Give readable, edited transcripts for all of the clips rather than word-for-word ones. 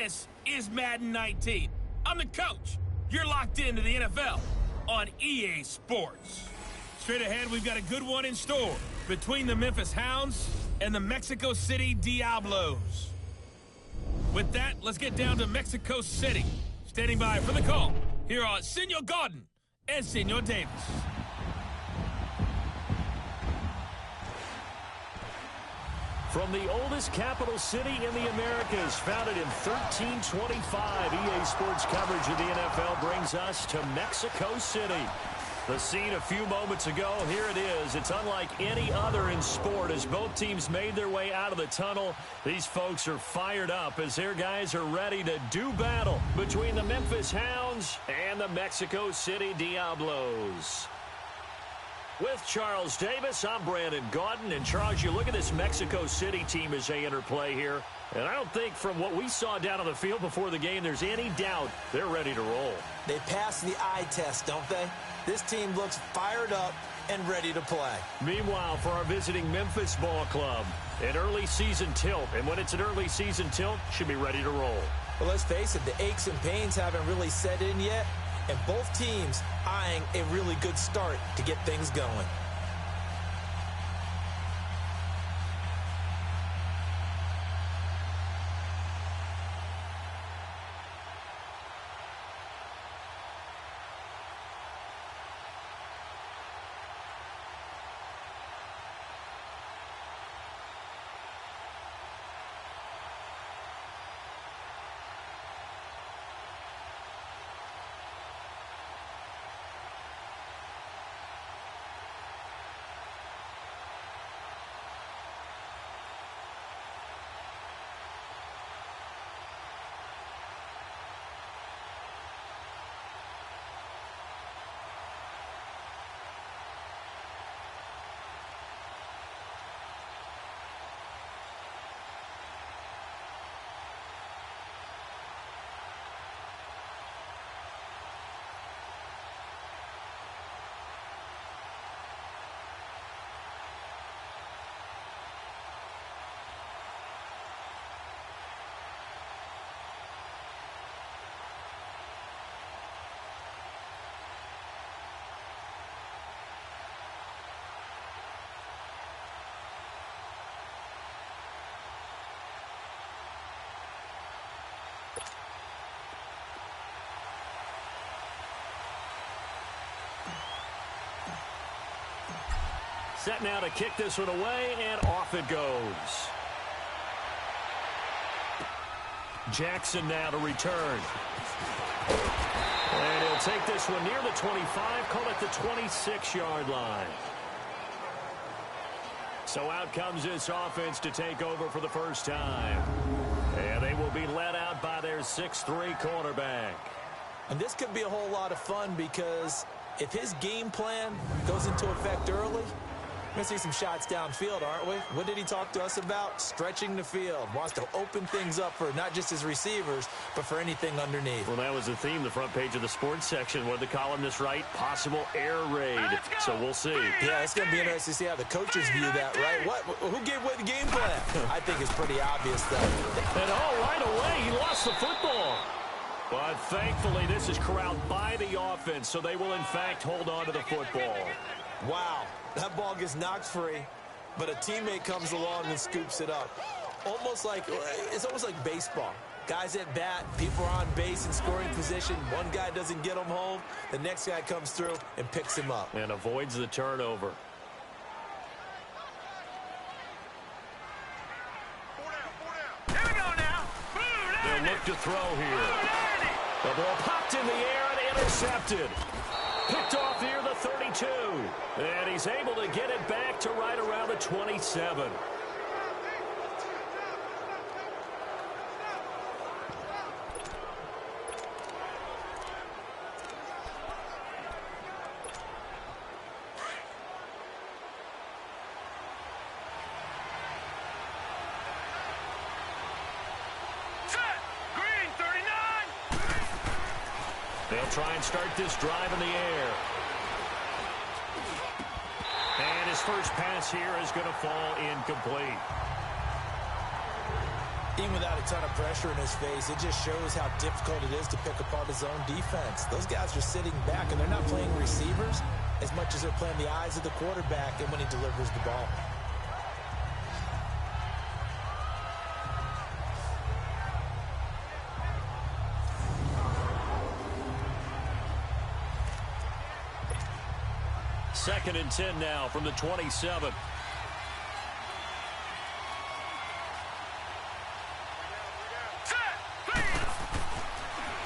This is Madden 19. I'm the coach. You're locked into the NFL on EA Sports. Straight ahead, we've got a good one in store between the Memphis Hounds and the Mexico City Diablos. With that, let's get down to Mexico City. Standing by for the call, here are Senor Gordon and Senor Davis. From the oldest capital city in the Americas, founded in 1325, EA Sports coverage of the NFL brings us to Mexico City. The scene a few moments ago, here it is. It's unlike any other in sport as both teams made their way out of the tunnel. These folks are fired up as their guys are ready to do battle between the Memphis Hounds and the Mexico City Diablos. With Charles Davis, I'm Brandon Gaudin. And Charles, you look at this Mexico City team as they enter play here. And I don't think from what we saw down on the field before the game, there's any doubt they're ready to roll. They passed the eye test, don't they? This team looks fired up and ready to play. Meanwhile, for our visiting Memphis ball club, an early season tilt. And when it's an early season tilt, should be ready to roll. Well, let's face it, the aches and pains haven't really set in yet. And both teams eyeing a really good start to get things going. Set now to kick this one away, and off it goes. Jackson now to return. And he'll take this one near the 25, call it the 26-yard line. So out comes this offense to take over for the first time. And they will be led out by their 6'3 cornerback. And this could be a whole lot of fun because if his game plan goes into effect early, we're going to see some shots downfield, aren't we? What did he talk to us about? Stretching the field. Wants to open things up for not just his receivers, but for anything underneath. Well, that was the theme, the front page of the sports section. What did the columnist write? Possible air raid. So we'll see. Yeah, it's going to be interesting to see how the coaches view that, right? Who gave away the game plan? I think it's pretty obvious, though. And right away, he lost the football. But thankfully, this is corralled by the offense, so they will, in fact, hold on to the football. Wow, that ball gets knocked free, but a teammate comes along and scoops it up. It's almost like baseball. Guys at bat, people are on base in scoring position. One guy doesn't get him home. The next guy comes through and picks him up. And avoids the turnover. Here we go now. They'll look to throw here. The ball popped in the air and intercepted. Picked off near the 32. And he's able to get it back to right around the 27. They'll try and start this drive in the air. And his first pass here is going to fall incomplete. Even without a ton of pressure in his face, it just shows how difficult it is to pick apart his own defense. Those guys are sitting back, and they're not playing receivers as much as they're playing the eyes of the quarterback and when he delivers the ball. Second and 10 now from the 27.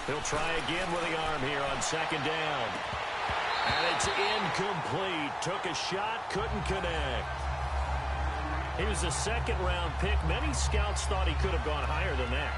He'll try again with the arm here on second down. And it's incomplete. Took a shot, couldn't connect. He was a second-round pick. Many scouts thought he could have gone higher than that.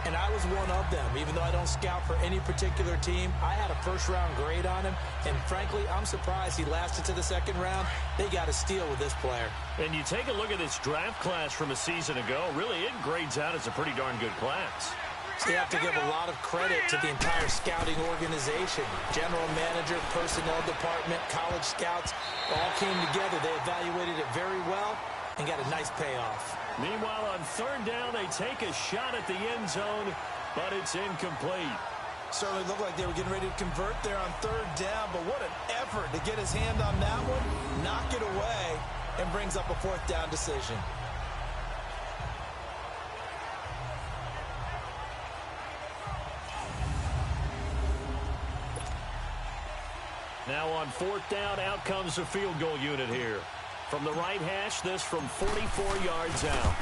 And I was one of them. Even though I don't scout for any particular team, I had a first-round grade on him. And frankly, I'm surprised he lasted to the second round. They got a steal with this player. And you take a look at this draft class from a season ago, really it grades out as a pretty darn good class. So you have to give a lot of credit to the entire scouting organization. General manager, personnel department, college scouts, all came together. They evaluated it very well and got a nice payoff. Meanwhile, on third down, they take a shot at the end zone, but it's incomplete. Certainly looked like they were getting ready to convert there on third down, but what an effort to get his hand on that one, knock it away, and brings up a fourth down decision. Now on fourth down, out comes the field goal unit here. From the right hash, this from 44 yards out.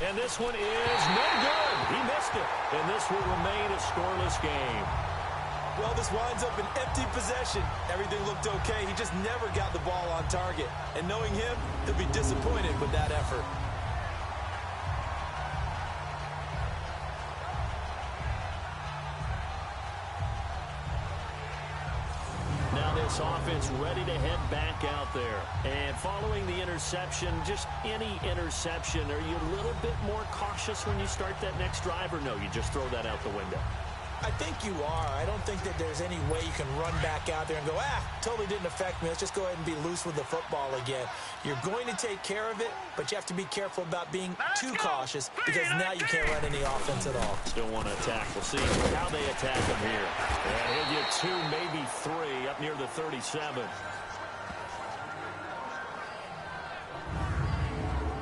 And this one is no good. He missed it. And this will remain a scoreless game. Well, this winds up an empty possession. Everything looked okay. He just never got the ball on target. And knowing him, he'll be disappointed with that effort. This offense ready to head back out there. And following the interception, just any interception, are you a little bit more cautious when you start that next drive, or no, you just throw that out the window? I think you are. I don't think that there's any way you can run back out there and go, totally didn't affect me. Let's just go ahead and be loose with the football again. You're going to take care of it, but you have to be careful about being too cautious because now you can't run any offense at all. Still want to attack. We'll see how they attack him here. And he'll get 2, maybe 3 up near the 37.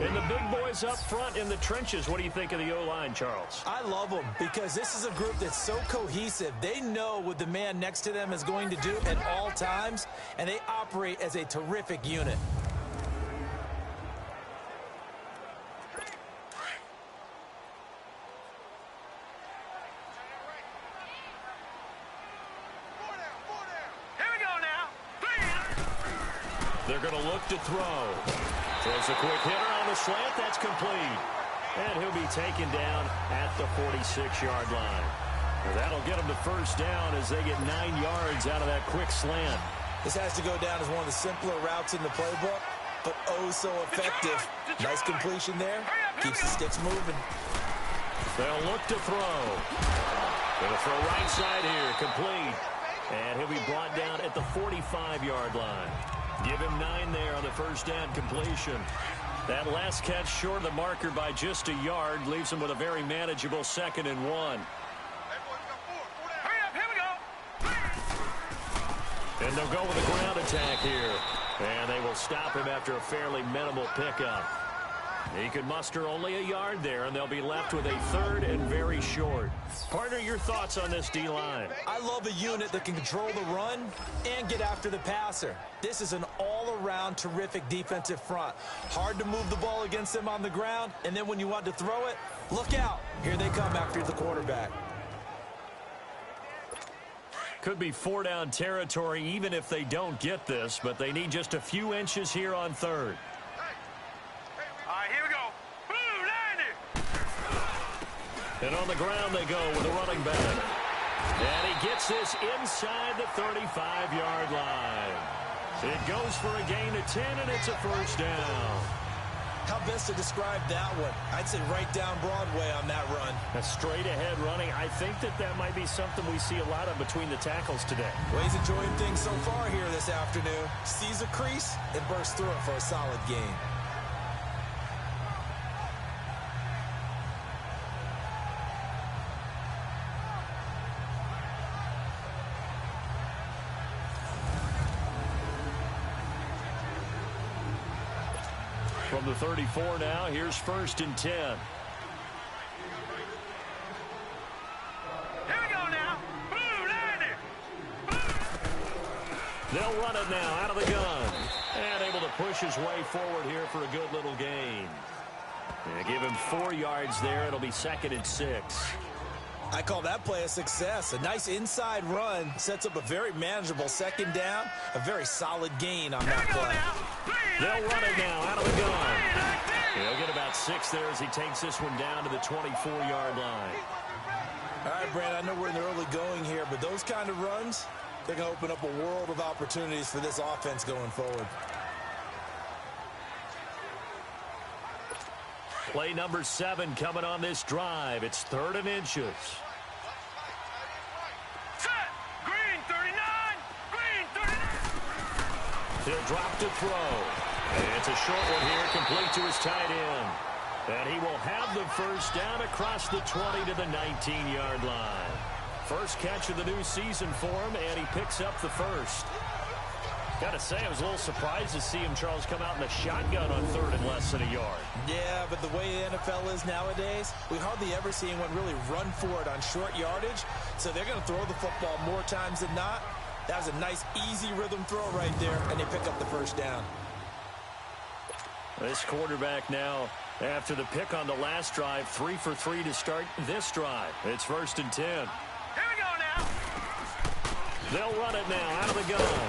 And the big boys up front in the trenches. What do you think of the O-line, Charles? I love them because this is a group that's so cohesive. They know what the man next to them is going to do at all times, and they operate as a terrific unit. Here we go now. They're going to look to throw. Throws a quick hitter on the slant. That's complete. And he'll be taken down at the 46-yard line. Well, that'll get him to first down as they get 9 yards out of that quick slant. This has to go down as one of the simpler routes in the playbook, but oh so effective. Nice completion there. Keeps the sticks moving. They'll look to throw. Gonna throw right side here. Complete. And he'll be brought down at the 45-yard line. Give him 9 there on the first down completion. That last catch short of the marker by just a yard leaves him with a very manageable 2nd and 1. Hurry up, here we go. And they'll go with a ground attack here. And they will stop him after a fairly minimal pickup. He could muster only a yard there, and they'll be left with a 3rd and very short. Partner, your thoughts on this D-line? I love a unit that can control the run and get after the passer. This is an all-around terrific defensive front. Hard to move the ball against them on the ground, and then when you want to throw it, look out. Here they come after the quarterback. Could be 4-down territory even if they don't get this, but they need just a few inches here on 3rd. All right, here we go. Blue 90. And on the ground they go with a running back. And he gets this inside the 35-yard line. It goes for a gain of 10, and it's a first down. How best to describe that one? I'd say right down Broadway on that run. A straight-ahead running. I think that might be something we see a lot of between the tackles today. Well, he's enjoying things so far here this afternoon. Sees a crease and bursts through it for a solid gain. From the 34 now, here's 1st and 10. Here we go now. Blue Lightning. They'll run it now out of the gun. And able to push his way forward here for a good little gain. And give him 4 yards there. It'll be 2nd and 6. I call that play a success. A nice inside run sets up a very manageable 2nd down. A very solid gain on that play. They'll run it now out of the gun. He'll get about 6 there as he takes this one down to the 24-yard line. All right, Brand, I know we're in the early going here, but those kind of runs, they're going to open up a world of opportunities for this offense going forward. Play number 7 coming on this drive. It's 3rd and inches. Set. Green 39. Green 39. He'll drop to throw. And it's a short one here, complete to his tight end. And he will have the 1st down across the 20 to the 19-yard line. First catch of the new season for him, and he picks up the 1st. Got to say, I was a little surprised to see him, Charles, come out in a shotgun on 3rd and less than a yard. Yeah, but the way the NFL is nowadays, we hardly ever see anyone really run for it on short yardage. So they're going to throw the football more times than not. That was a nice, easy rhythm throw right there, and they pick up the 1st down. This quarterback now, after the pick on the last drive, 3 for 3 to start this drive. It's 1st and 10. Here we go now. They'll run it now out of the gun.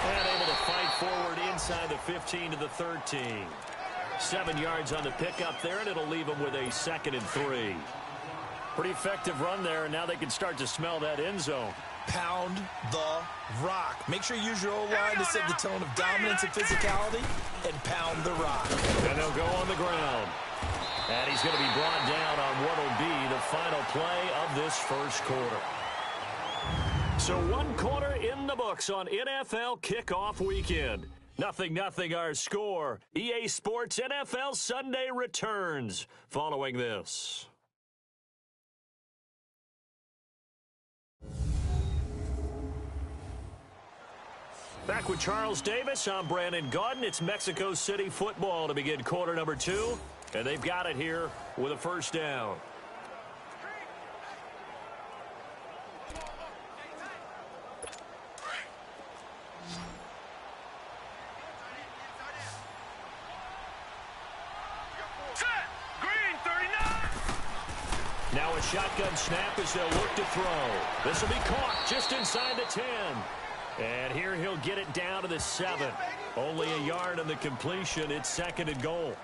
And able to fight forward inside the 15 to the 13. 7 yards on the pickup there, and it'll leave them with a 2nd and 3. Pretty effective run there, and now they can start to smell that end zone. Pound the rock. Make sure you use your O-line to set the tone of dominance and physicality, and pound the rock. And they'll go on the ground. And he's going to be brought down on what will be the final play of this 1st quarter. So 1 quarter in the books on NFL kickoff weekend. 0-0 our score. EA Sports NFL Sunday returns following this. Back with Charles Davis, I'm Brandon Gaudin. It's Mexico City football to begin quarter number 2. And they've got it here with a 1st down. Now a shotgun snap as they'll look to throw. This will be caught just inside the 10. And here he'll get it down to the 7. Only a yard on the completion. It's 2nd and goal.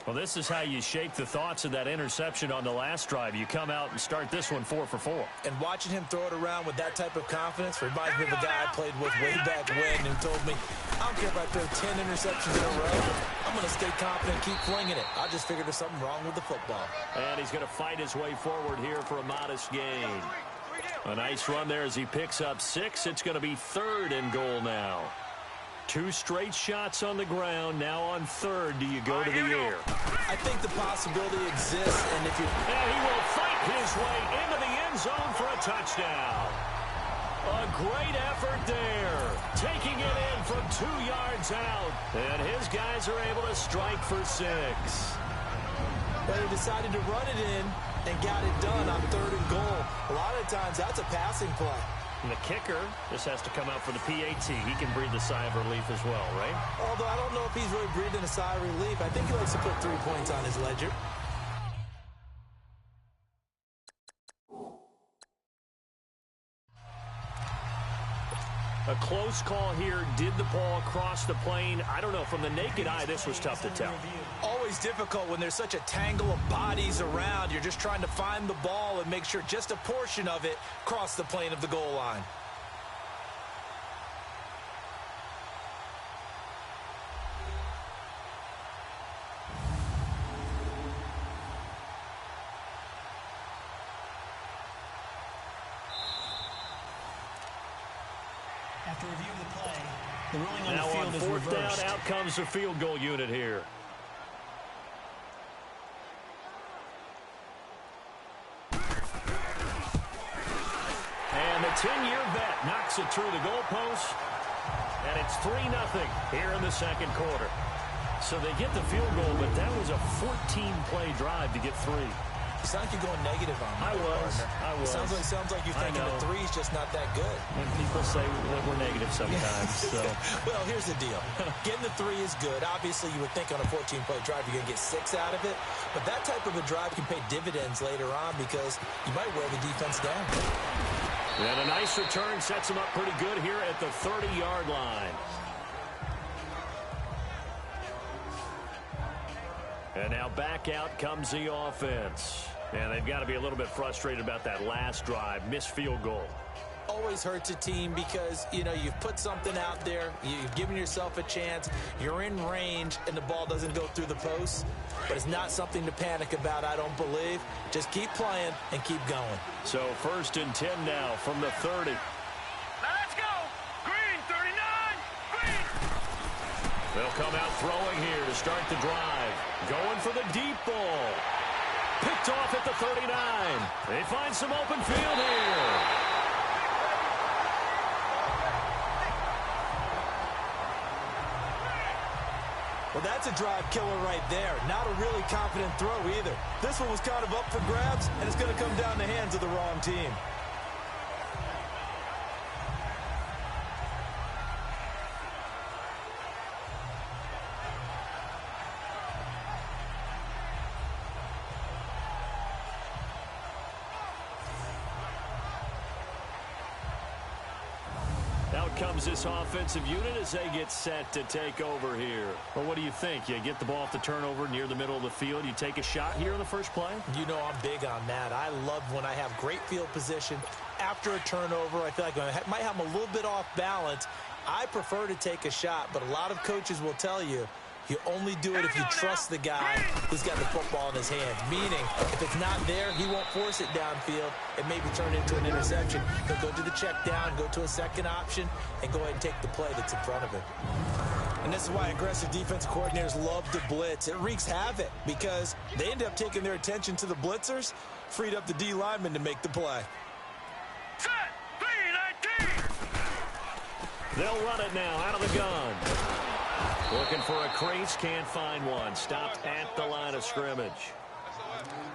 Well, this is how you shake the thoughts of that interception on the last drive. You come out and start this one 4 for 4. And watching him throw it around with that type of confidence reminds me of a guy I played with way back when who told me, I don't care if I throw 10 interceptions in a row. I'm going to stay confident and keep flinging it. I just figured there's something wrong with the football. And he's going to fight his way forward here for a modest gain. A nice run there as he picks up 6. It's going to be 3rd and goal now. 2 straight shots on the ground. Now on 3rd, do you go to the air? I think the possibility exists, and if you... And he will fight his way into the end zone for a touchdown. A great effort there. Taking it in from 2 yards out. And his guys are able to strike for 6. But he decided to run it in and got it done on 3rd and goal. A lot of times, that's a passing play. And the kicker just has to come out for the PAT. He can breathe a sigh of relief as well, right? Although I don't know if he's really breathing a sigh of relief. I think he likes to put 3 points on his ledger. A close call here. Did the ball cross the plane? I don't know. From the naked eye, this was tough to tell. Always difficult when there's such a tangle of bodies around. You're just trying to find the ball and make sure just a portion of it crossed the plane of the goal line. After reviewing the play, the ruling on now the field on is 4th reversed. down, out comes the field goal unit here. And the 10-year vet knocks it through the goalpost. And it's 3-0 here in the 2nd quarter. So they get the field goal, but that was a 14-play drive to get 3. You sound like you're going negative on me. I was. Sounds like you're thinking the 3 is just not that good. And people say that we're negative sometimes. So. Well, here's the deal. Getting the 3 is good. Obviously, you would think on a 14-play drive you're going to get 6 out of it. But that type of a drive can pay dividends later on because you might wear the defense down. And a nice return sets them up pretty good here at the 30-yard line. And now back out comes the offense. And they've got to be a little bit frustrated about that last drive, missed field goal. Always hurts a team because, you've put something out there, you've given yourself a chance, you're in range, and the ball doesn't go through the post. But it's not something to panic about, I don't believe. Just keep playing and keep going. So 1st and 10 now from the 30. Let's go! Green, 39! Green! They'll come out throwing here to start the drive. Going for the deep ball. Picked off at the 39. They find some open field here. Well, that's a drive killer right there. Not a really confident throw either. This one was kind of up for grabs, and it's going to come down the hands of the wrong team. Out comes this offensive unit as they get set to take over here. Well, what do you think? You get the ball off the turnover near the middle of the field. You take a shot here in the first play? You know I'm big on that. I love when I have great field position. After a turnover, I feel like I might have them a little bit off balance. I prefer to take a shot, but a lot of coaches will tell you, you only do it if you trust the guy who's got the football in his hands. Meaning, if it's not there, he won't force it downfield and maybe turn it into an interception. He'll go to the check down, go to a second option, and go ahead and take the play that's in front of him. And this is why aggressive defensive coordinators love to blitz. It wreaks havoc because they end up taking their attention to the blitzers, freed up the D lineman to make the play. Set! 3-19! They'll run it now out of the gun. Looking for a crease, can't find one. Stopped at the line of scrimmage.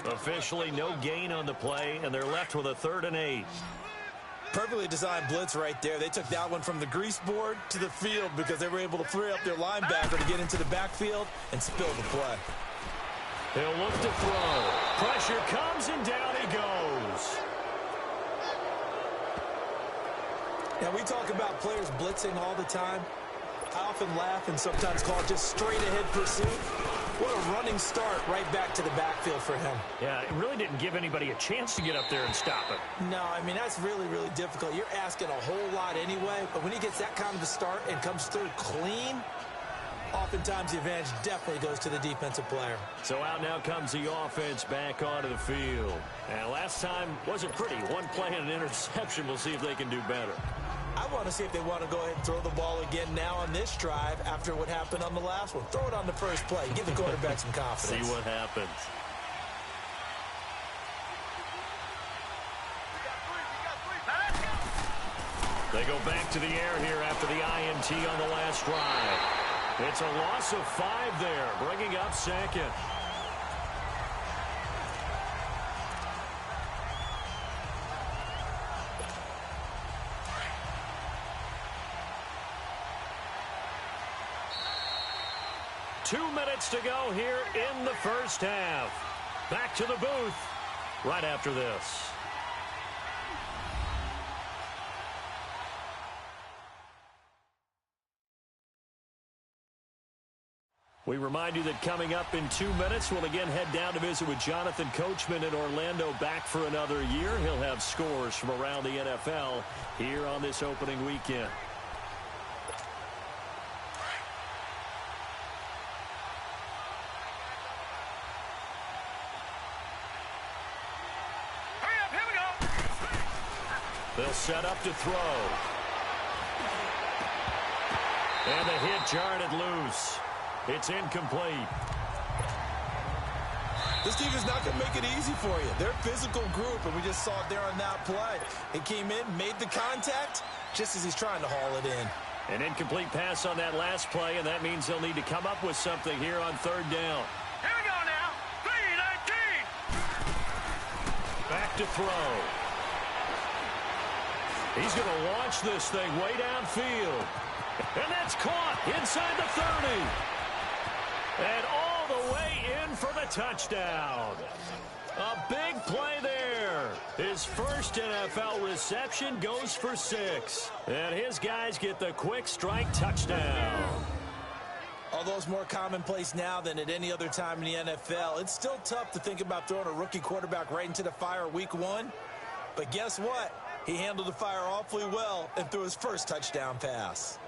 Officially no gain on the play, and they're left with a 3rd and 8. Perfectly designed blitz right there. They took that one from the grease board to the field because they were able to free up their linebacker to get into the backfield and spill the play. He'll look to throw. Pressure comes, and down he goes. Now, we talk about players blitzing all the time. I often laugh and sometimes call it just straight-ahead pursuit. What a running start right back to the backfield for him. Yeah, it really didn't give anybody a chance to get up there and stop it. No, I mean, that's really, really difficult. You're asking a whole lot anyway, but when he gets that kind of a start and comes through clean, oftentimes the advantage definitely goes to the defensive player. So out now comes the offense back onto the field. And last time wasn't pretty. One play and an interception. We'll see if they can do better. I want to see if they want to go ahead and throw the ball again now on this drive after what happened on the last one. Throw it on the first play. Give the quarterback some confidence. See what happens. They go back to the air here after the INT on the last drive. It's a loss of 5 there, bringing up 2nd. Two minutes to go here in the first half. Back to the booth right after this. We remind you that coming up in 2 minutes, we'll again head down to visit with Jonathan Coachman in Orlando, back for another year. He'll have scores from around the NFL here on this opening weekend. They'll set up to throw. And the hit jarred it loose. It's incomplete. This team is not going to make it easy for you. They're a physical group, and we just saw it there on that play. It came in, made the contact, just as he's trying to haul it in. An incomplete pass on that last play, and that means they'll need to come up with something here on third down. Here we go now. 3-19. Back to throw. He's going to launch this thing way downfield. And that's caught inside the 30. And all the way in for the touchdown. A big play there. His first NFL reception goes for 6. And his guys get the quick strike touchdown. Although it's more commonplace now than at any other time in the NFL, it's still tough to think about throwing a rookie quarterback right into the fire week 1. But guess what? He handled the fire awfully well and threw his first touchdown pass.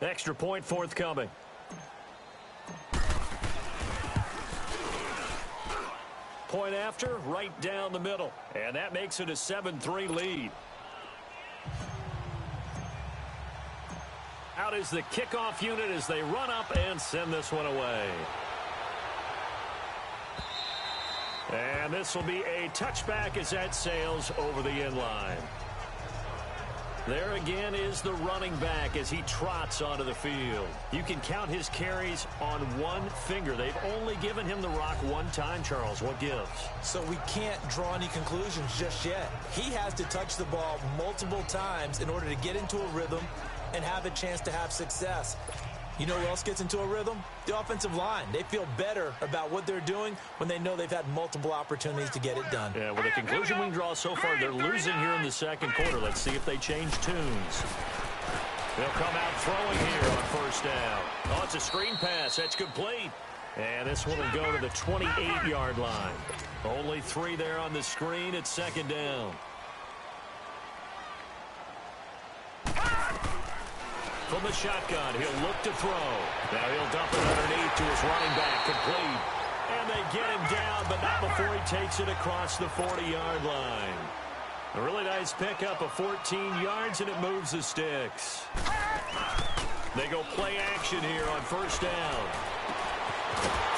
Extra point forthcoming. Point after, right down the middle. And that makes it a 7-3 lead. Out is the kickoff unit as they run up and send this one away. And this will be a touchback as that sails over the end line. There again is the running back as he trots onto the field. You can count his carries on one finger. They've only given him the rock one time, Charles. What gives? So we can't draw any conclusions just yet. He has to touch the ball multiple times in order to get into a rhythm and have a chance to have success. You know who else gets into a rhythm? The offensive line. They feel better about what they're doing when they know they've had multiple opportunities to get it done. Yeah, well, the conclusion we can draw so far, they're losing here in the second quarter. Let's see if they change tunes. They'll come out throwing here on first down. Oh, it's a screen pass. That's complete. And this one will go to the 28-yard line. Only 3 there on the screen. It's second down. From the shotgun, he'll look to throw. Now he'll dump it underneath to his running back, complete. And they get him down, but not before he takes it across the 40-yard line. A really nice pickup of 14 yards, and it moves the sticks. They go play action here on first down.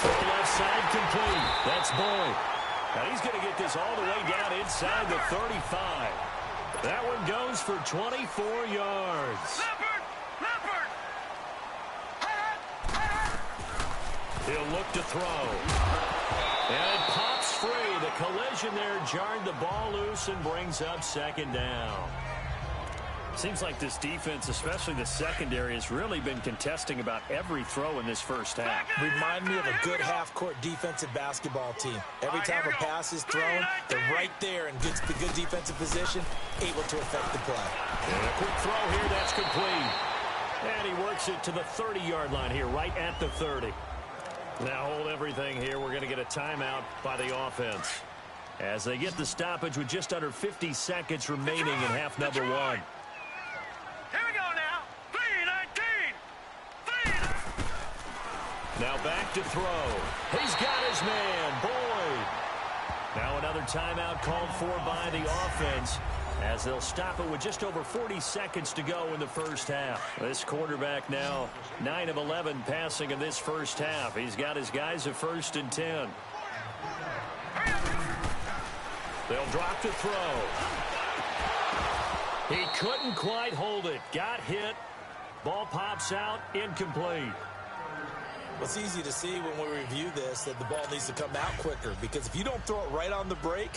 Throw left side, complete. That's Boyd. Now he's going to get this all the way down inside the 35. That one goes for 24 yards. He'll look to throw. And it pops free. The collision there jarred the ball loose and brings up second down. Seems like this defense, especially the secondary, has really been contesting about every throw in this first half. Remind me of a good half-court defensive basketball team. Every time a pass is thrown, they're right there and gets the good defensive position, able to affect the play. And a quick throw here, that's complete. And he works it to the 30-yard line here, right at the 30. Now hold everything here. We're going to get a timeout by the offense as they get the stoppage with just under 50 seconds remaining in half number 1. Here we go now. 3-19. Now back to throw. He's got his man, Boyd. Now another timeout called for by the offense as they'll stop it with just over 40 seconds to go in the first half. This quarterback now 9 of 11 passing in this first half. He's got his guys at 1st and 10. They'll drop to throw. He couldn't quite hold it. Got hit. Ball pops out. Incomplete. It's easy to see when we review this that the ball needs to come out quicker, because if you don't throw it right on the break,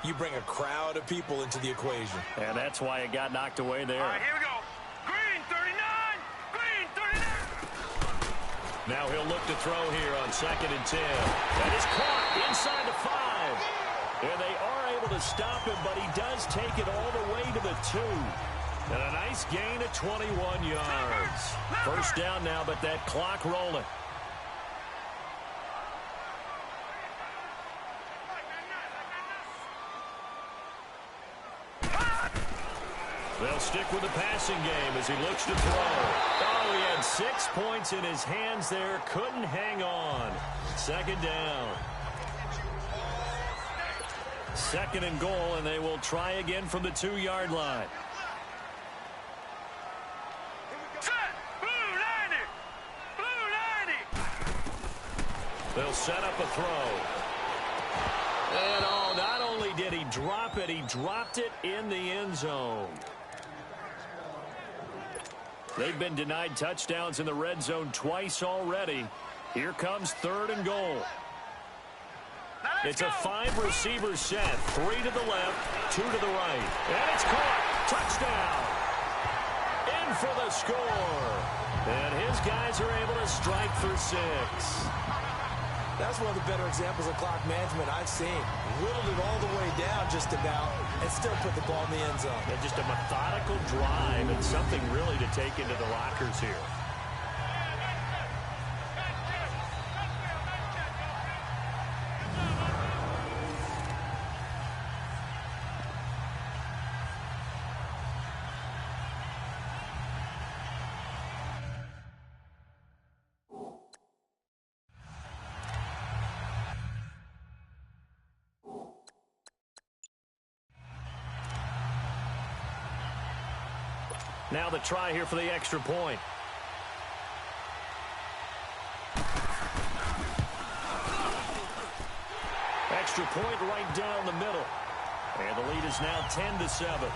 you bring a crowd of people into the equation. And that's why it got knocked away there. All right, here we go. Green 39. Green 39. Now he'll look to throw here on 2nd and 10. That is caught inside the 5. And they are able to stop him, but he does take it all the way to the 2. And a nice gain of 21 yards. First down now, but that clock rolling. They'll stick with the passing game as he looks to throw. Oh, he had 6 points in his hands there. Couldn't hang on. Second down. Second and goal, and they will try again from the 2-yard line. They'll set up a throw. And not only did he drop it, he dropped it in the end zone. They've been denied touchdowns in the red zone twice already. Here comes third and goal. It's a 5-receiver set. 3 to the left, 2 to the right. And it's caught. Touchdown. In for the score. And his guys are able to strike for 6. That's one of the better examples of clock management I've seen. Whittled it all the way down just about and still put the ball in the end zone. And just a methodical drive and something really to take into the lockers here. Now the try here for the extra point. Extra point right down the middle. And the lead is now 10-7.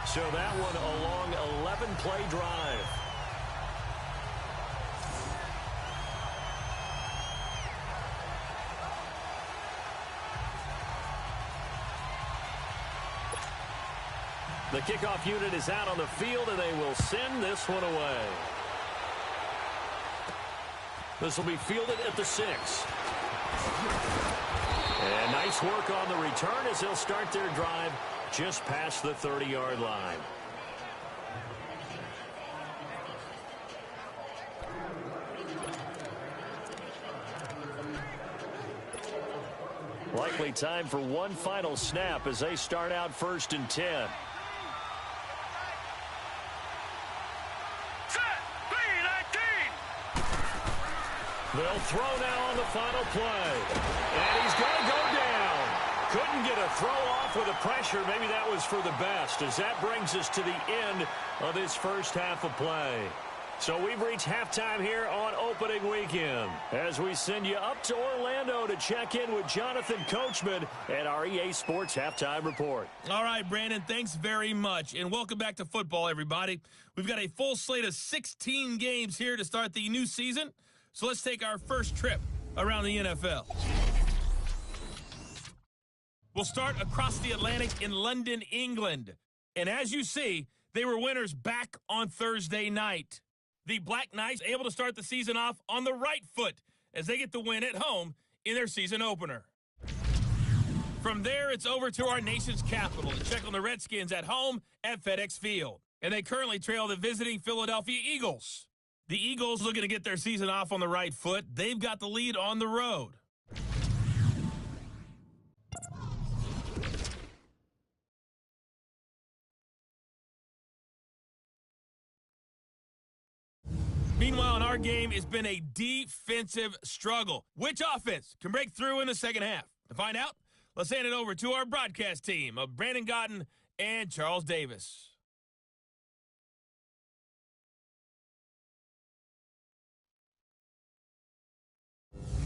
So that one a long 11-play drive. The kickoff unit is out on the field, and they will send this one away. This will be fielded at the 6. And nice work on the return as they'll start their drive just past the 30-yard line. Likely time for one final snap as they start out 1st and 10. They'll throw now on the final play. And he's going to go down. Couldn't get a throw off with the pressure. Maybe that was for the best, as that brings us to the end of this first half of play. So we've reached halftime here on opening weekend as we send you up to Orlando to check in with Jonathan Coachman at our EA Sports Halftime Report. All right, Brandon, thanks very much. And welcome back to football, everybody. We've got a full slate of 16 games here to start the new season. So let's take our first trip around the NFL. We'll start across the Atlantic in London, England. And as you see, they were winners back on Thursday night. The Black Knights able to start the season off on the right foot as they get the win at home in their season opener. From there, it's over to our nation's capital to check on the Redskins at home at FedEx Field. And they currently trail the visiting Philadelphia Eagles. The Eagles looking to get their season off on the right foot. They've got the lead on the road. Meanwhile, in our game, it's been a defensive struggle. Which offense can break through in the second half? To find out, let's hand it over to our broadcast team of Brandon Gotten and Charles Davis.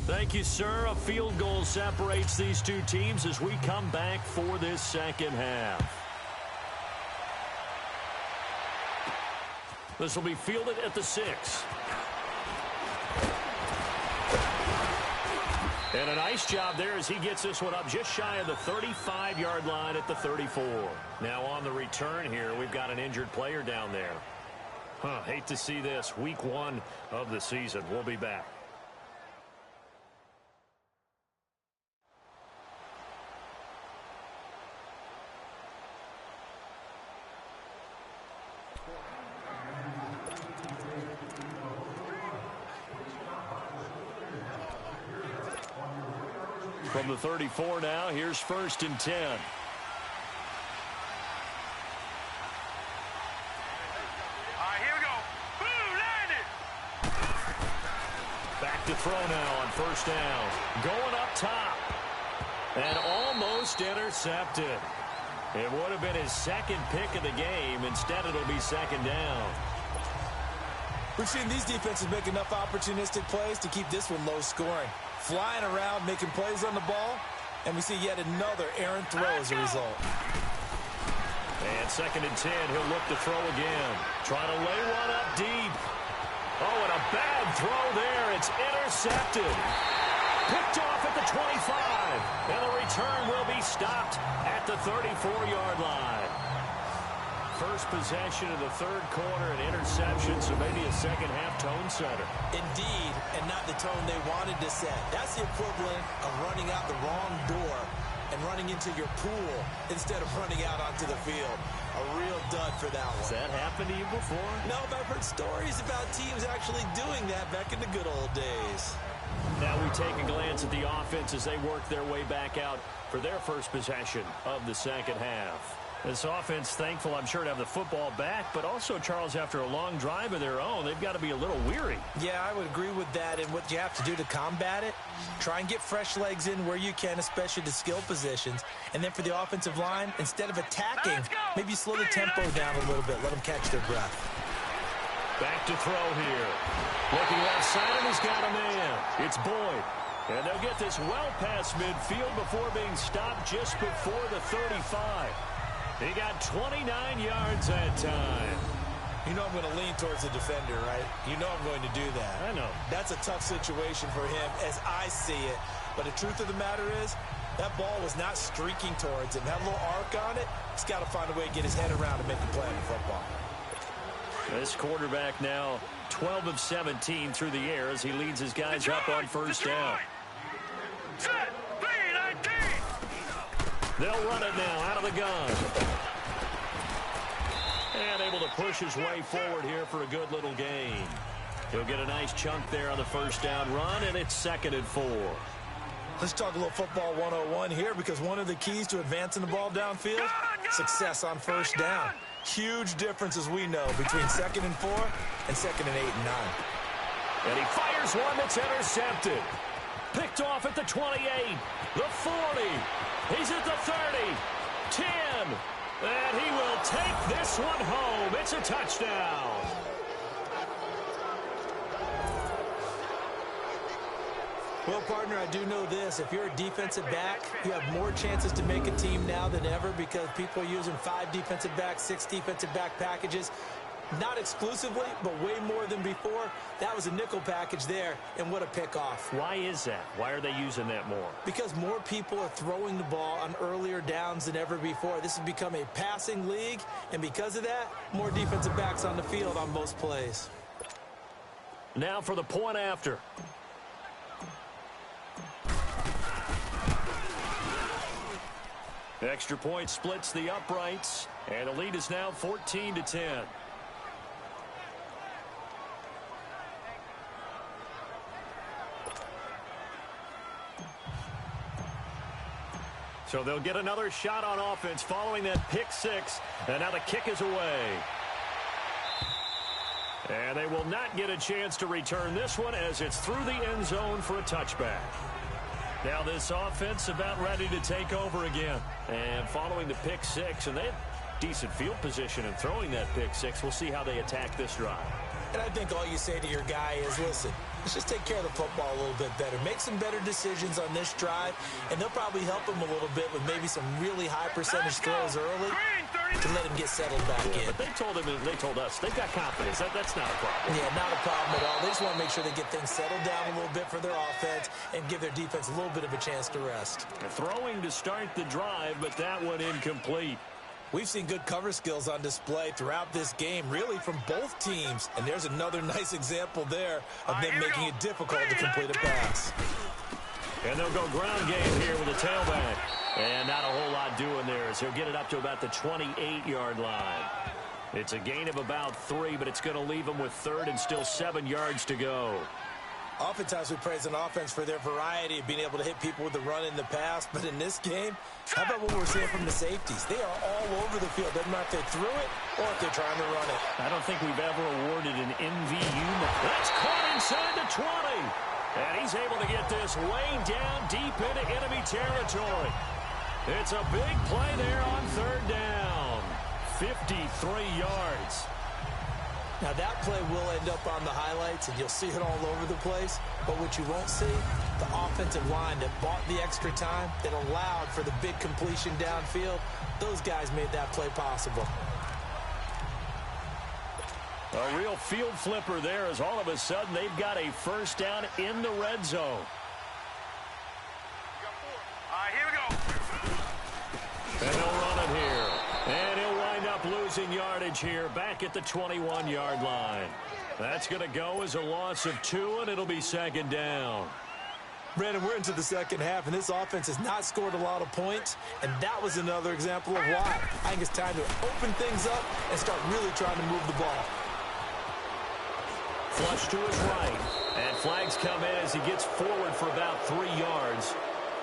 Thank you, sir. A field goal separates these two teams as we come back for this second half. This will be fielded at the 6. And a nice job there as he gets this one up just shy of the 35-yard line at the 34. Now on the return here, we've got an injured player down there. Hate to see this. Week 1 of the season. We'll be back. From the 34 now, here's 1st and 10. All right, here we go. Boom, landed. Back to throw now on first down. Going up top. And almost intercepted. It would have been his second pick of the game. Instead, it'll be second down. We've seen these defenses make enough opportunistic plays to keep this one low scoring. Flying around, making plays on the ball, and we see yet another errant throw as a result. And 2nd and 10, he'll look to throw again. Trying to lay one up deep. Oh, and a bad throw there. It's intercepted. Picked off at the 25. And the return will be stopped at the 34-yard line. First possession of the third quarter, an interception, so maybe a second-half tone setter. Indeed, and not the tone they wanted to set. That's the equivalent of running out the wrong door and running into your pool instead of running out onto the field. A real dud for that one. Has that happened to you before? No, but I've heard stories about teams actually doing that back in the good old days. Now we take a glance at the offense as they work their way back out for their first possession of the second half. This offense, thankful, I'm sure, to have the football back, but also, Charles, after a long drive of their own, they've got to be a little weary. Yeah, I would agree with that, and what you have to do to combat it, try and get fresh legs in where you can, especially to skill positions, and then for the offensive line, instead of attacking, maybe slow the tempo down a little bit, let them catch their breath. Back to throw here. Looking left side, and he's got a man. It's Boyd. And they'll get this well past midfield before being stopped just before the 35. He got 29 yards that time. You know I'm going to lean towards the defender, right? You know I'm going to do that. I know. That's a tough situation for him as I see it. But the truth of the matter is, that ball was not streaking towards him. Had a little arc on it. He's got to find a way to get his head around and make a play in football. This quarterback now 12 of 17 through the air as he leads his guys up on first down. They'll run it now out of the gun. And able to push his way forward here for a good little gain. He'll get a nice chunk there on the first down run, and it's 2nd and 4. Let's talk a little football 101 here, because one of the keys to advancing the ball downfield, success on first down. Huge difference, as we know, between 2nd and 4 and 2nd and 8 and 9. And he fires one that's intercepted. Picked off at the 28, the 40. He's at the 30, 10, and he will take this one home. It's a touchdown. Well, partner, I do know this. If you're a defensive back, you have more chances to make a team now than ever because people are using 5 defensive backs, 6 defensive back packages. Not exclusively, but way more than before. That was a nickel package there, and what a pickoff. Why is that? Why are they using that more? Because more people are throwing the ball on earlier downs than ever before. This has become a passing league, and because of that, more defensive backs on the field on most plays. Now for the point after. Extra point splits the uprights, and the lead is now 14-10. So they'll get another shot on offense following that pick 6, and now the kick is away. And they will not get a chance to return this one as it's through the end zone for a touchback. Now this offense about ready to take over again. And following the pick 6, and they have decent field position in throwing that pick 6. We'll see how they attack this drive. And I think all you say to your guy is, listen, let's just take care of the football a little bit better. Make some better decisions on this drive, and they'll probably help him a little bit with maybe some really high percentage throws early to let him get settled back in. But they told us they've got confidence. That's not a problem. Yeah, not a problem at all. They just want to make sure they get things settled down a little bit for their offense and give their defense a little bit of a chance to rest. Throwing to start the drive, but that one incomplete. We've seen good cover skills on display throughout this game, really from both teams. And there's another nice example there of them making it difficult to complete a pass. And they'll go ground game here with a tailback. And not a whole lot doing there as he'll get it up to about the 28-yard line. It's a gain of about 3, but it's going to leave them with 3rd and still 7 yards to go. Oftentimes we praise an offense for their variety of being able to hit people with the run in the pass. But in this game, how about what we're seeing from the safeties? They are all over the field. Doesn't matter if they threw it or if they're trying to run it. I don't think we've ever awarded an MVU. That's caught inside the 20. And he's able to get this way down deep into enemy territory. It's a big play there on third down. 53 yards. Now that play will end up on the highlights, and you'll see it all over the place. But what you won't see, the offensive line that bought the extra time, that allowed for the big completion downfield, those guys made that play possible. A real field flipper there, as all of a sudden they've got a first down in the red zone. All right, here we go. And they'll run it here. And he'll wind up losing yardage here back at the 21-yard line. That's going to go as a loss of 2, and it'll be second down. Brandon, we're into the second half, and this offense has not scored a lot of points, and that was another example of why. I think it's time to open things up and start really trying to move the ball. Flush to his right, and flags come in as he gets forward for about 3 yards.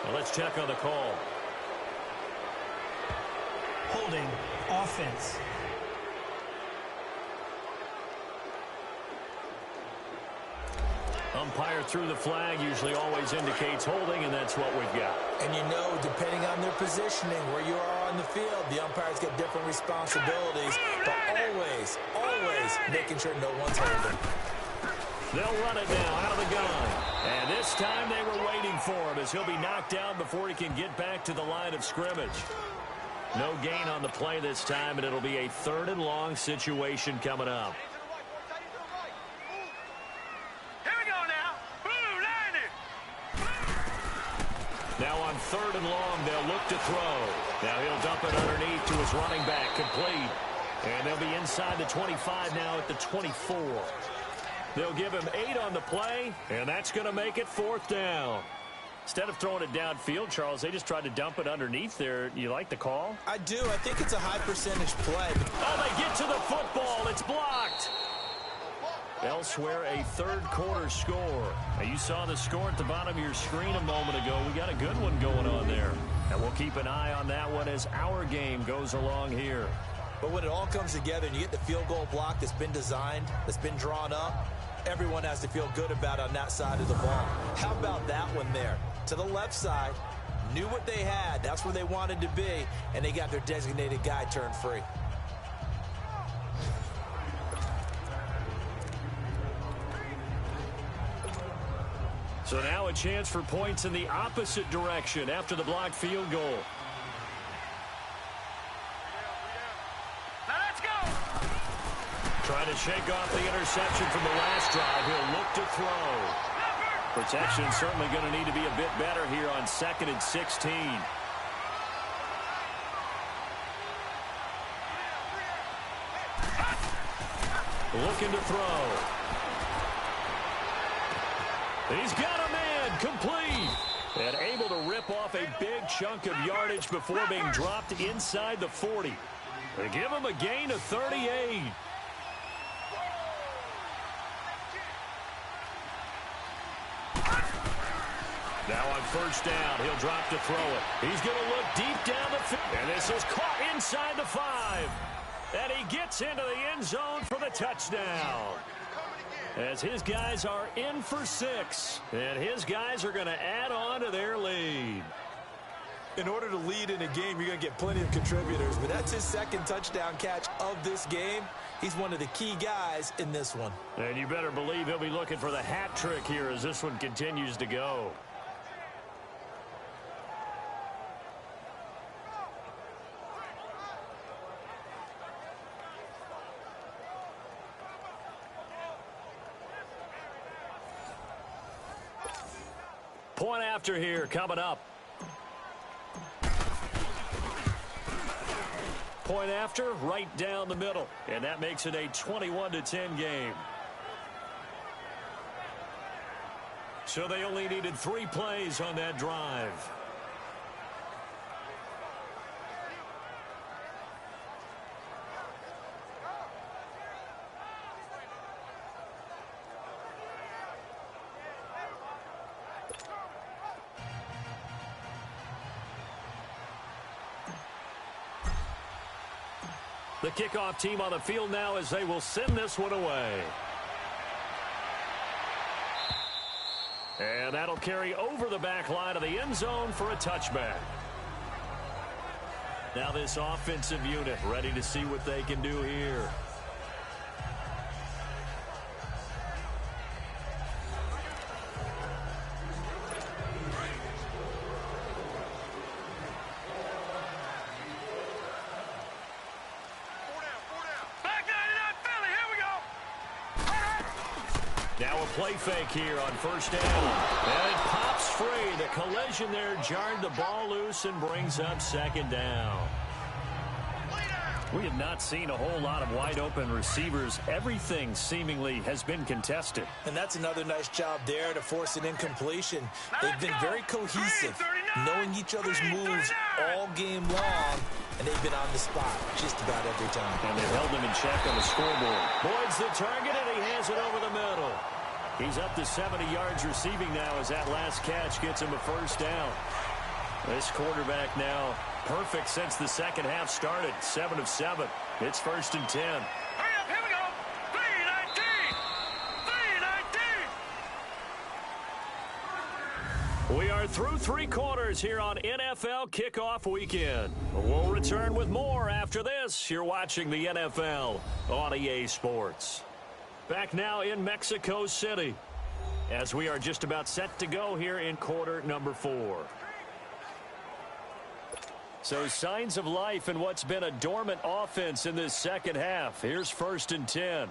Now let's check on the call. Holding offense. Umpire threw the flag, usually always indicates holding, and that's what we've got. And you know, depending on their positioning, where you are on the field, the umpires get different responsibilities, but always making sure no one's holding. They'll run it now out of the gun. And this time they were waiting for him as he'll be knocked down before he can get back to the line of scrimmage. No gain on the play this time, and it'll be a 3rd and long situation coming up. Here we go now. Boom, Now on 3rd and long, they'll look to throw. Now he'll dump it underneath to his running back, complete. And they'll be inside the 25 now at the 24. They'll give him 8 on the play, and that's going to make it 4th down. Instead of throwing it downfield, Charles, they just tried to dump it underneath there. You like the call? I do. I think it's a high percentage play. Oh, they get to the football. It's blocked. Elsewhere, a 3rd quarter score. Now, you saw the score at the bottom of your screen a moment ago. We got a good one going on there. And we'll keep an eye on that one as our game goes along here. But when it all comes together and you get the field goal block that's been designed, that's been drawn up, everyone has to feel good about on that side of the ball. How about that one there? To the left side, knew what they had. That's where they wanted to be, and they got their designated guy turned free. So now a chance for points in the opposite direction after the blocked field goal. Now let's go. Trying to shake off the interception from the last drive. He'll look to throw. Protection certainly going to need to be a bit better here on 2nd and 16. Looking to throw. He's got a man, complete. And able to rip off a big chunk of yardage before being dropped inside the 40. They give him a gain of 38. Now on 1st down, he'll drop to throw it. He's going to look deep down the field. And this is caught inside the 5. And he gets into the end zone for the touchdown. As his guys are in for 6. And his guys are going to add on to their lead. In order to lead in a game, you're going to get plenty of contributors. But that's his 2nd touchdown catch of this game. He's one of the key guys in this one. And you better believe he'll be looking for the hat trick here as this one continues to go. Point after here coming up. Point after right down the middle. And that makes it a 21-10 game. So they only needed 3 plays on that drive. The kickoff team on the field now as they will send this one away. And that'll carry over the back line of the end zone for a touchback. Now this offensive unit ready to see what they can do here. Now a play fake here on first down. And it pops free. The collision there jarred the ball loose and brings up second down. We have not seen a whole lot of wide-open receivers. Everything seemingly has been contested. And that's another nice job there to force an incompletion. They've been very cohesive, knowing each other's moves all game long, and they've been on the spot just about every time. And they've held them in check on the scoreboard. Boyd's the target, and he hands it over the middle. He's up to 70 yards receiving now as that last catch gets him a first down. This quarterback now perfect since the second half started. 7 of 7. It's 1st and 10. Hurry up, here we go. 3-19. We are through 3 quarters here on NFL Kickoff Weekend. We'll return with more after this. You're watching the NFL on EA Sports. Back now in Mexico City as we are just about set to go here in quarter number 4. So signs of life in what's been a dormant offense in this second half. Here's 1st and 10.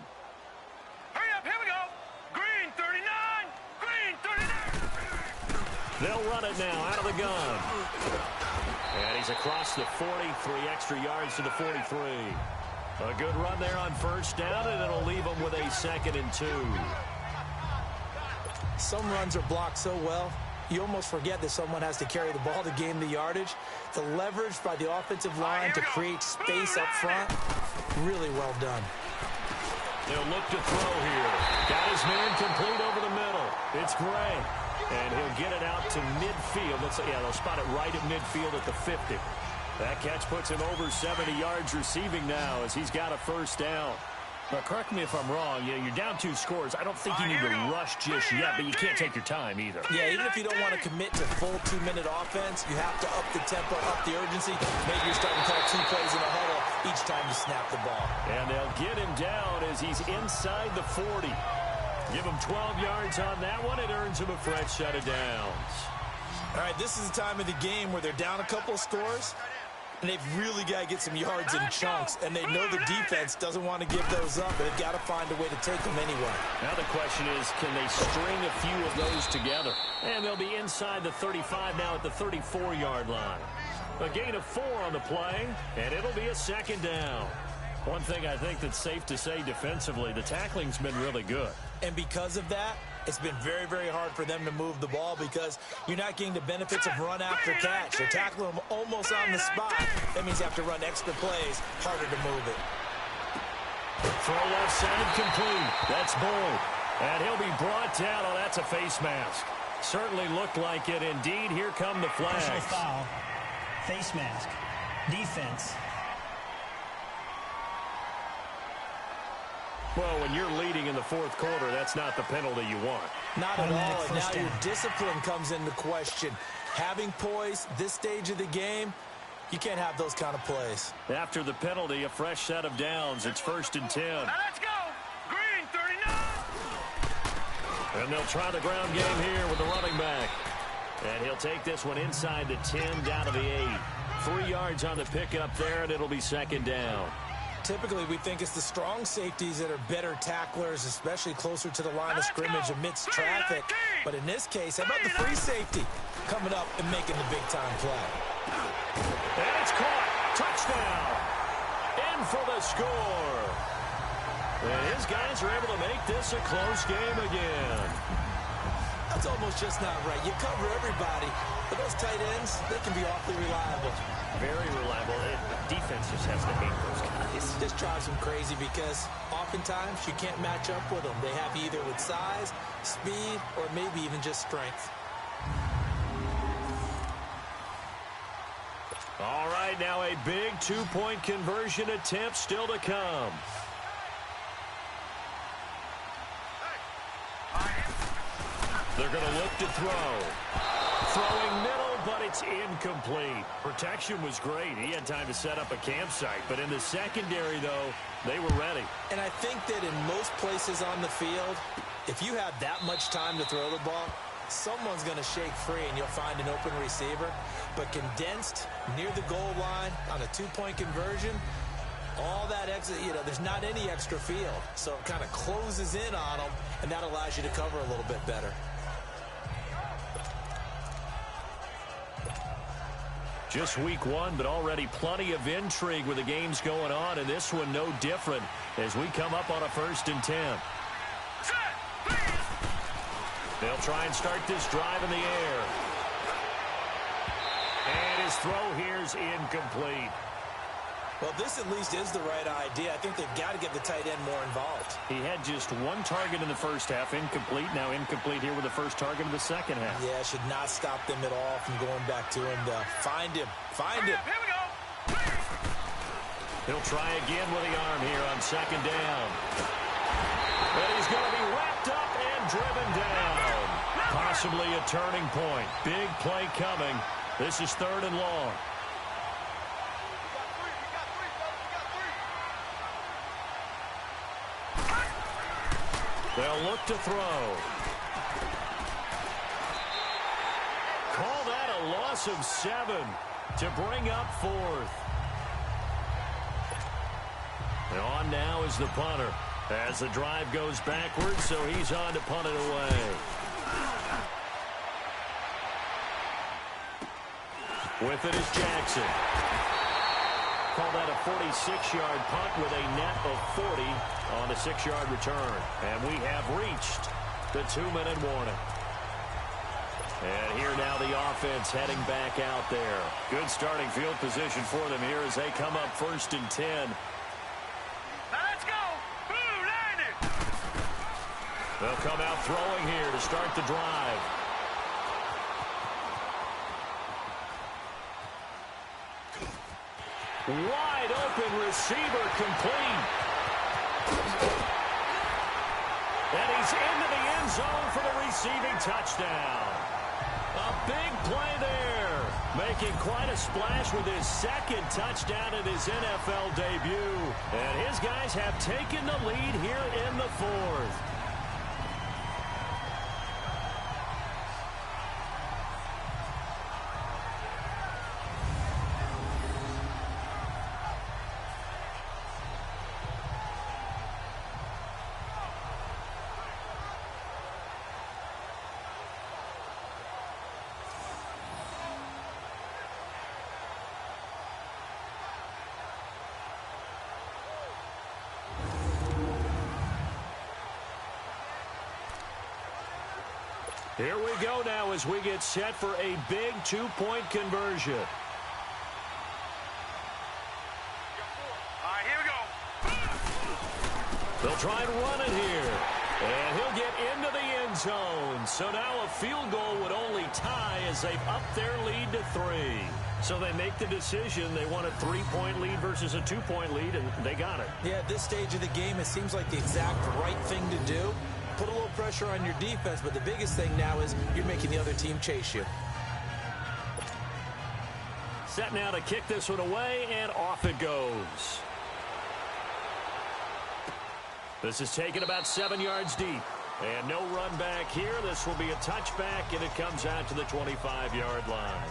Hurry up, here we go. Green 39. Green 39. They'll run it now out of the gun. And he's across the 40, 3 extra yards to the 43. A good run there on first down, and it'll leave them with a 2nd and 2. Some runs are blocked so well, you almost forget that someone has to carry the ball to gain the yardage. The leverage by the offensive line to create space up front, really well done. They'll look to throw here. Got his man complete over the middle. It's Gray. And he'll get it out to midfield. They'll spot it right at midfield at the 50. That catch puts him over 70 yards receiving now as he's got a first down. Now, correct me if I'm wrong. You're down 2 scores. I don't think you need to rush just yet, but you can't take your time either. Yeah, even if you don't want to commit to full 2-minute offense, you have to up the tempo, up the urgency. Maybe you're starting to call 2 plays in a huddle each time you snap the ball. And they'll get him down as he's inside the 40. Give him 12 yards on that one. It earns him a fresh set of downs. All right, this is the time of the game where they're down a couple of scores, and they've really got to get some yards in chunks, and they know the defense doesn't want to give those up, but they've got to find a way to take them anyway. Now the question is, can they string a few of those together? And they'll be inside the 35 now at the 34-yard line. A gain of 4 on the play, and it'll be a 2nd down. One thing I think that's safe to say defensively, the tackling's been really good. And because of that, it's been very, very hard for them to move the ball because you're not getting the benefits of run after catch. They're tackling them almost on the spot. That means you have to run extra plays, harder to move it. Throw left side complete. That's Boyd. And he'll be brought down. Oh, that's a face mask. Certainly looked like it. Indeed, here come the flags. Personal foul, face mask, defense. Well, when you're leading in the 4th quarter, that's not the penalty you want. Not at all. And now down. your discipline comes into question. Having poise this stage of the game, you can't have those kind of plays. After the penalty, a fresh set of downs. It's 1st and 10. Now let's go. Green 39. And they'll try the ground game here with the running back. And he'll take this one inside the 10 down to the 8. 3 yards on the pickup there, and it'll be 2nd down. Typically, we think it's the strong safeties that are better tacklers, especially closer to the line of scrimmage amidst traffic. But in this case, how about the free safety coming up and making the big-time play? And it's caught. Touchdown. In for the score. And his guys are able to make this a close game again. That's almost just not right. You cover everybody, but those tight ends, they can be awfully reliable. Very reliable. Defense just has to hate those guys. This drives them crazy because oftentimes you can't match up with them. They have either with size, speed, or maybe even just strength. All right, now a big 2-point conversion attempt still to come. They're going to look to throw. Throwing middle, but it's incomplete. Protection was great. He had time to set up a campsite. But in the secondary, though, they were ready. And I think that in most places on the field, if you have that much time to throw the ball, someone's going to shake free and you'll find an open receiver. But condensed near the goal line on a two-point conversion, all that exit, there's not any extra field. So it kind of closes in on them, and that allows you to cover a little bit better. Just week one, but already plenty of intrigue with the games going on, and this one no different as we come up on a 1st and 10. They'll try and start this drive in the air. And his throw here's incomplete. Well, this at least is the right idea. I think they've got to get the tight end more involved. He had just one target in the first half, incomplete. Now incomplete here with the first target of the second half. Yeah, should not stop them at all from going back to him to find him. Find him. Here we go. He'll try again with the arm here on 2nd down. But he's going to be wrapped up and driven down. Possibly a turning point. Big play coming. This is 3rd and long. They'll look to throw. Call that a loss of 7 to bring up 4th. And on now is the punter as the drive goes backwards, so he's on to punt it away. With it is Jackson. Call that a 46-yard punt with a net of 40 on a 6-yard return. And we have reached the 2-minute warning. And here now the offense heading back out there. Good starting field position for them here as they come up 1st and 10. Now let's go. Blue line it. They'll come out throwing here to start the drive. Wide open receiver complete. And he's into the end zone for the receiving touchdown. A big play there. Making quite a splash with his 2nd touchdown in his NFL debut. And his guys have taken the lead here in the 4th. Here we go now as we get set for a big 2-point conversion. All right, here we go. They'll try and run it here. And he'll get into the end zone. So now a field goal would only tie as they've upped their lead to 3. So they make the decision. They want a 3-point lead versus a 2-point lead, and they got it. Yeah, at this stage of the game, it seems like the exact right thing to do. Put a little pressure on your defense, but the biggest thing now is you're making the other team chase you. Set now to kick this one away, and off it goes. This is taken about 7 yards deep. And no run back here. This will be a touchback, and it comes out to the 25-yard line.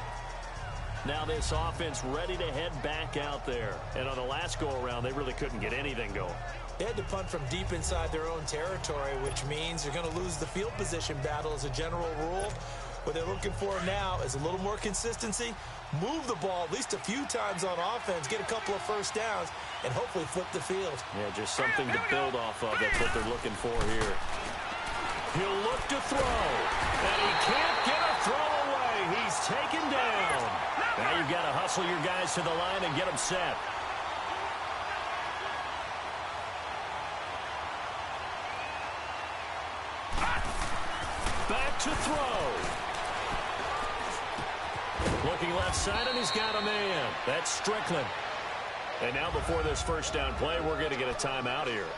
Now this offense ready to head back out there. And on the last go-around, they really couldn't get anything going. They had to punt from deep inside their own territory, which means they're going to lose the field position battle as a general rule. What they're looking for now is a little more consistency, move the ball at least a few times on offense, get a couple of first downs, and hopefully flip the field. Yeah, just something to build off of. That's what they're looking for here. He'll look to throw, and he can't get a throw away. He's taken down. Now you've got to hustle your guys to the line and get them set. Back to throw. Looking left side, and he's got a man. That's Strickland. And now before this first down play, we're going to get a timeout here.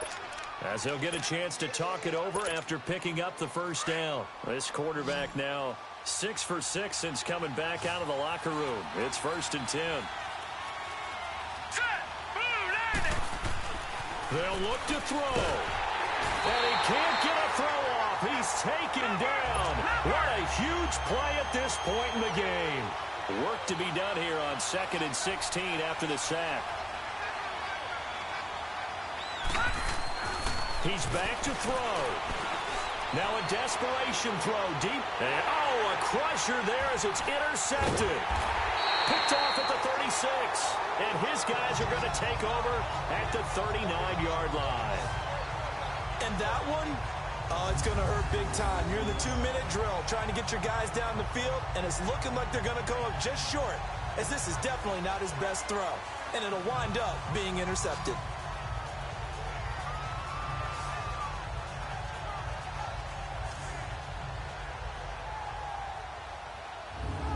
As they'll get a chance to talk it over after picking up the first down. This quarterback now 6 for 6 since coming back out of the locker room. It's 1st and 10. They'll look to throw. And he can't get a throw off. He's taken down. What a huge play at this point in the game. Work to be done here on 2nd and 16 after the sack. He's back to throw. Now a desperation throw deep. And, a crusher there as it's intercepted. Picked off at the 36. And his guys are going to take over at the 39-yard line. And that one, it's going to hurt big time. You're in the 2-minute drill trying to get your guys down the field, and it's looking like they're going to go up just short, as this is definitely not his best throw. And it'll wind up being intercepted.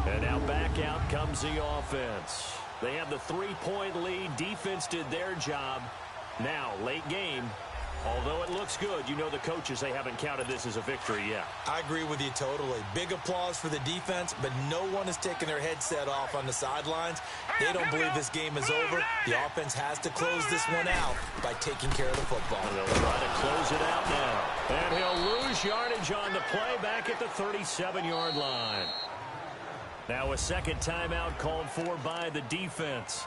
And now back out comes the offense. They have the 3-point lead. Defense did their job. Now, late game. Although it looks good, you know the coaches, they haven't counted this as a victory yet. I agree with you totally. Big applause for the defense, but no one is taking their headset off on the sidelines. They don't believe this game is over. The offense has to close this one out by taking care of the football. And they'll try to close it out now. And he'll lose yardage on the play back at the 37-yard line. Now a second timeout called for by the defense,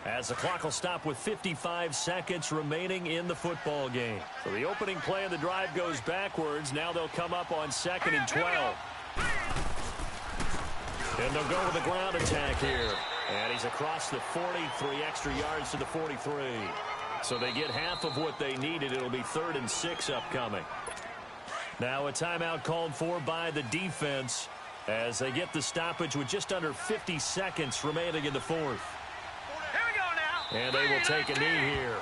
as the clock will stop with 55 seconds remaining in the football game. So the opening play of the drive goes backwards. Now they'll come up on 2nd and 12. And they'll go with the ground attack here. And he's across the 43 extra yards to the 43. So they get half of what they needed. It'll be 3rd and 6 upcoming. Now a timeout called for by the defense, as they get the stoppage with just under 50 seconds remaining in the 4th. And they will take a knee here.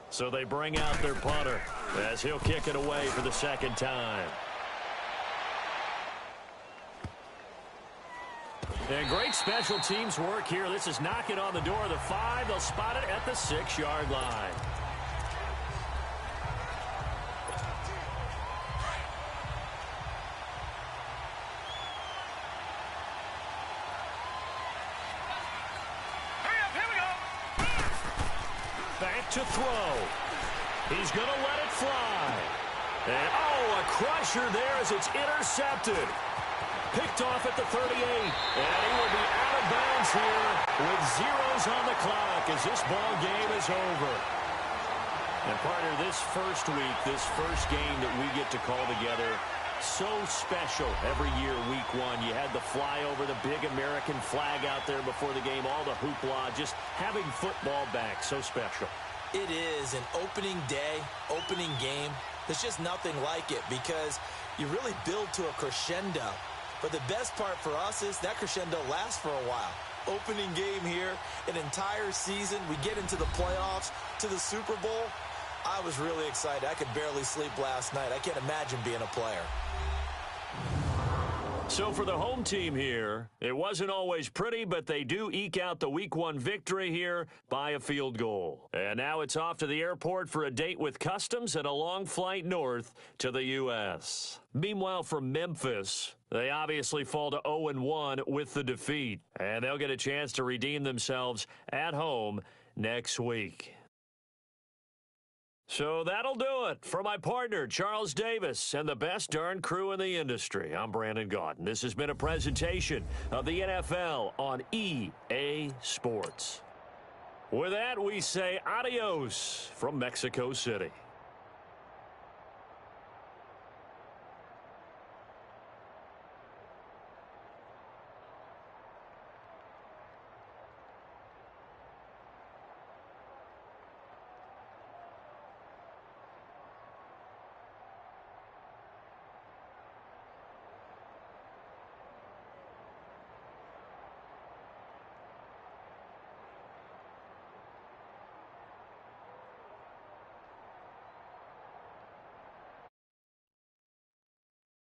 So they bring out their punter as he'll kick it away for the second time. And great special teams work here. This is knocking on the door of the 5. They'll spot it at the 6-yard line. Back to throw. He's going to let it fly. And, a crusher there as it's intercepted. Picked off at the 38, and he will be out of bounds here with zeros on the clock as this ball game is over. And partner, this first week, this first game that we get to call together, so special every year, week 1. You had the flyover, the big American flag out there before the game, all the hoopla, just having football back, so special. It is an opening day, opening game. There's just nothing like it because you really build to a crescendo. But the best part for us is that crescendo lasts for a while. Opening game here, an entire season. We get into the playoffs, to the Super Bowl. I was really excited. I could barely sleep last night. I can't imagine being a player. So for the home team here, it wasn't always pretty, but they do eke out the Week 1 victory here by a field goal. And now it's off to the airport for a date with Customs and a long flight north to the U.S. Meanwhile, for Memphis, they obviously fall to 0-1 with the defeat, and they'll get a chance to redeem themselves at home next week. So that'll do it. For my partner, Charles Davis, and the best darn crew in the industry, I'm Brandon Gaudin. This has been a presentation of the NFL on EA Sports. With that, we say adios from Mexico City.